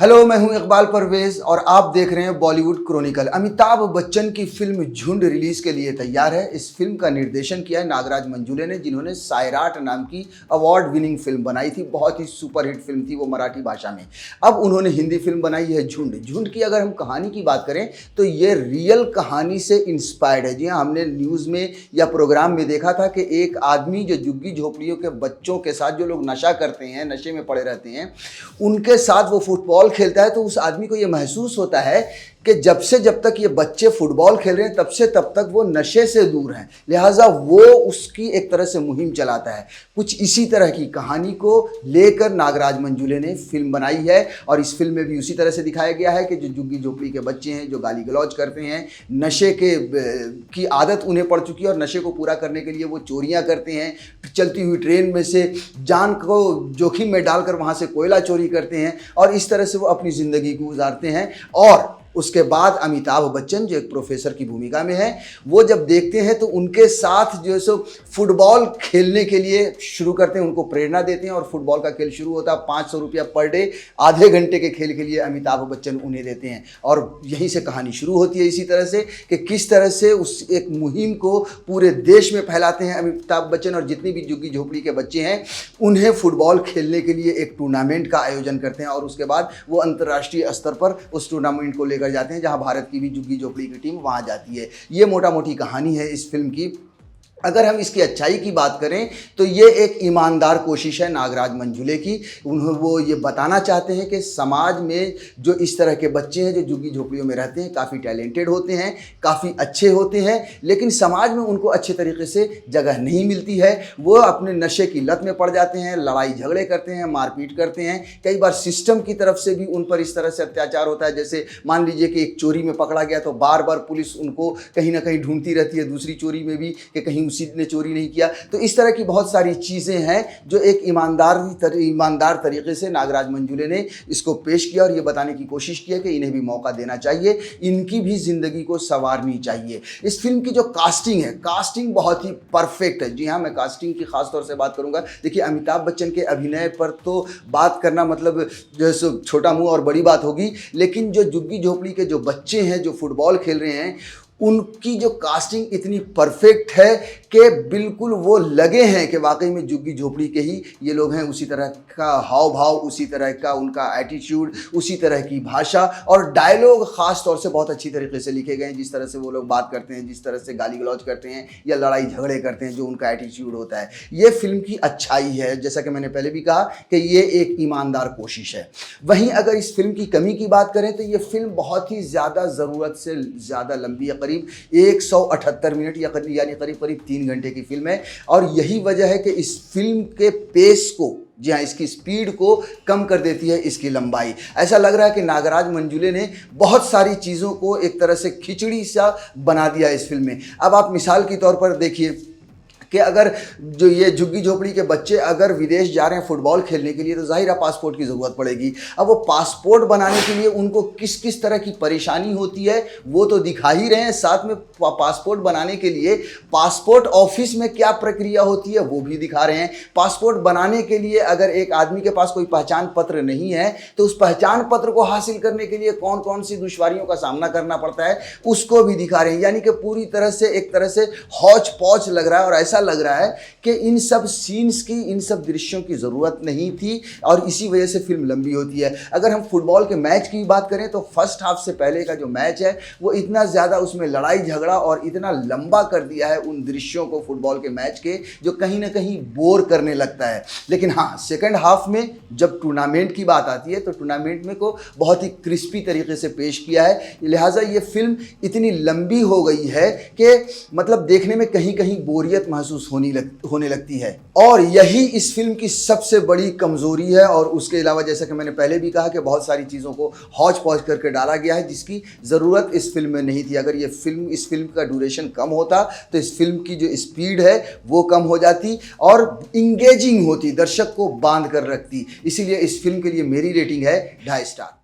Hello, मैं हूं इकबाल परवेज और आप देख रहे हैं बॉलीवुड क्रॉनिकल। अमिताभ बच्चन की फिल्म झुंड रिलीज के लिए तैयार है। इस फिल्म का निर्देशन किया है नागराज मंजुले ने, जिन्होंने सायराट नाम की अवार्ड विनिंग फिल्म बनाई थी। बहुत ही सुपरहिट फिल्म थी वो मराठी भाषा में। अब उन्होंने हिंदी फिल्म बनाई है झुंड। झुंड की अगर हम कहानी की बात करें तो ये रियल कहानी से इंस्पायर्ड है। जी हाँ, हमने न्यूज़ में या प्रोग्राम में देखा था कि एक आदमी जो झुग्गी झोपड़ियों के बच्चों के साथ, जो लोग नशा करते हैं, नशे में पड़े रहते हैं, उनके साथ वो फुटबॉल खेलता है तो उस आदमी को ये महसूस होता है कि जब तक ये बच्चे फुटबॉल खेल रहे हैं तब तक वो नशे से दूर हैं। लिहाजा वो उसकी एक तरह से मुहिम चलाता है। कुछ इसी तरह की कहानी को लेकर नागराज मंजुले ने फिल्म बनाई है और इस फिल्म में भी उसी तरह से दिखाया गया है कि जो झुग्गी झोपड़ी के बच्चे हैं, जो गाली गलौज करते हैं, नशे की आदत उन्हें पड़ चुकी है और नशे को पूरा करने के लिए वो चोरियां करते हैं। चलती हुई ट्रेन में से जान को जोखिम में डालकर वहाँ से कोयला चोरी करते हैं और इस तरह से वो अपनी ज़िंदगी को गुजारते हैं। और उसके बाद अमिताभ बच्चन, जो एक प्रोफेसर की भूमिका में है, वो जब देखते हैं तो उनके साथ जो है सो फुटबॉल खेलने के लिए शुरू करते हैं, उनको प्रेरणा देते हैं और फुटबॉल का खेल शुरू होता है। 500 रुपया पर डे, आधे घंटे के खेल के लिए अमिताभ बच्चन उन्हें देते हैं और यहीं से कहानी शुरू होती है। इसी तरह से कि किस तरह से उस एक मुहिम को पूरे देश में फैलाते हैं अमिताभ बच्चन और जितनी भी झुग्गी झोपड़ी के बच्चे हैं उन्हें फुटबॉल खेलने के लिए एक टूर्नामेंट का आयोजन करते हैं और उसके बाद वो अंतर्राष्ट्रीय स्तर पर उस टूर्नामेंट को कर जाते हैं, जहां भारत की भी झुग्गी झोपड़ी की टीम वहां जाती है। ये मोटा मोटी कहानी है इस फिल्म की। अगर हम इसकी अच्छाई की बात करें तो ये एक ईमानदार कोशिश है नागराज मंजुले की। वो ये बताना चाहते हैं कि समाज में जो इस तरह के बच्चे हैं जो झुग्गी झोपड़ियों में रहते हैं, काफ़ी टैलेंटेड होते हैं, काफ़ी अच्छे होते हैं, लेकिन समाज में उनको अच्छे तरीके से जगह नहीं मिलती है। वो अपने नशे की लत में पड़ जाते हैं, लड़ाई झगड़े करते हैं, मारपीट करते हैं। कई बार सिस्टम की तरफ से भी उन पर इस तरह से अत्याचार होता है। जैसे मान लीजिए कि एक चोरी में पकड़ा गया तो बार बार पुलिस उनको कहीं ना कहीं ढूंढती रहती है, दूसरी चोरी में भी कि कहीं उसी ने चोरी नहीं किया। तो इस तरह की बहुत सारी चीज़ें हैं जो एक ईमानदार तरीके से नागराज मंजुले ने इसको पेश किया और ये बताने की कोशिश की है कि इन्हें भी मौका देना चाहिए, इनकी भी ज़िंदगी को संवारनी चाहिए। इस फिल्म की जो कास्टिंग है, कास्टिंग बहुत ही परफेक्ट है। जी हाँ, मैं कास्टिंग की खास तौर से बात करूँगा। देखिए, अमिताभ बच्चन के अभिनय पर तो बात करना मतलब जो है छोटा मुँह और बड़ी बात होगी, लेकिन जो झुग्गी झोपड़ी के जो बच्चे हैं जो फुटबॉल खेल रहे हैं, उनकी जो कास्टिंग इतनी परफेक्ट है कि बिल्कुल वो लगे हैं कि वाकई में झुग्गी झोपड़ी के ही ये लोग हैं। उसी तरह का हाव भाव, उसी तरह का उनका एटीट्यूड, उसी तरह की भाषा और डायलॉग ख़ास तौर से बहुत अच्छी तरीके से लिखे गए हैं। जिस तरह से वो लोग बात करते हैं, जिस तरह से गाली गलौज करते हैं या लड़ाई झगड़े करते हैं, जो उनका एटीट्यूड होता है, ये फिल्म की अच्छाई है। जैसा कि मैंने पहले भी कहा कि ये एक ईमानदार कोशिश है। वहीं अगर इस फिल्म की कमी की बात करें तो ये फिल्म बहुत ही ज़्यादा ज़रूरत से ज़्यादा लंबी है। 178 मिनट यानी करीब 3 घंटे की फिल्म है और यही वजह है कि इस फिल्म के पेस को, जी हाँ, इसकी स्पीड को कम कर देती है इसकी लंबाई। ऐसा लग रहा है कि नागराज मंजुले ने बहुत सारी चीज़ों को एक तरह से खिचड़ी सा बना दिया इस फिल्म में। अब आप मिसाल के तौर पर देखिए कि अगर जो ये झुग्गी झोपड़ी के बच्चे अगर विदेश जा रहे हैं फुटबॉल खेलने के लिए तो जाहिर है पासपोर्ट की ज़रूरत पड़ेगी। अब वो पासपोर्ट बनाने के लिए उनको किस किस तरह की परेशानी होती है वो तो दिखा ही रहे हैं। साथ में पासपोर्ट बनाने के लिए पासपोर्ट ऑफिस में क्या प्रक्रिया होती है वो भी दिखा रहे हैं। पासपोर्ट बनाने के लिए अगर एक आदमी के पास कोई पहचान पत्र नहीं है तो उस पहचान पत्र को हासिल करने के लिए कौन कौन सी दुश्वारियों का सामना करना पड़ता है उसको भी दिखा रहे हैं। यानी कि पूरी तरह से एक तरह से हौच पौच लग रहा है और ऐसा लग रहा है कि इन सब सीन्स की, इन सब दृश्यों की ज़रूरत नहीं थी और इसी वजह से फिल्म लंबी होती है। अगर हम फुटबॉल के मैच की बात करें तो फर्स्ट हाफ से पहले का जो मैच है वो इतना ज़्यादा उसमें लड़ाई झगड़ा और इतना लंबा कर दिया है उन दृश्यों को फुटबॉल के मैच के, जो कहीं ना कहीं बोर करने लगता है। लेकिन हाँ, सेकेंड हाफ में जब टूर्नामेंट की बात आती है तो टूर्नामेंट में को बहुत ही क्रिस्पी तरीके से पेश किया है। लिहाजा ये फिल्म इतनी लंबी हो गई है कि मतलब देखने में कहीं कहीं बोरियत महसूस होने लगती है और यही इस फिल्म की सबसे बड़ी कमजोरी है। और उसके अलावा जैसा कि मैंने पहले भी कहा कि बहुत सारी चीज़ों को हौच पौच करके डाला गया है जिसकी ज़रूरत इस फिल्म में नहीं थी। अगर इस फिल्म का ड्यूरेशन कम होता तो इस फिल्म की जो स्पीड है वो कम हो जाती और इंगेजिंग होती, दर्शक को बांध कर रखती। इसीलिए इस फिल्म के लिए मेरी रेटिंग है 2.5 स्टार।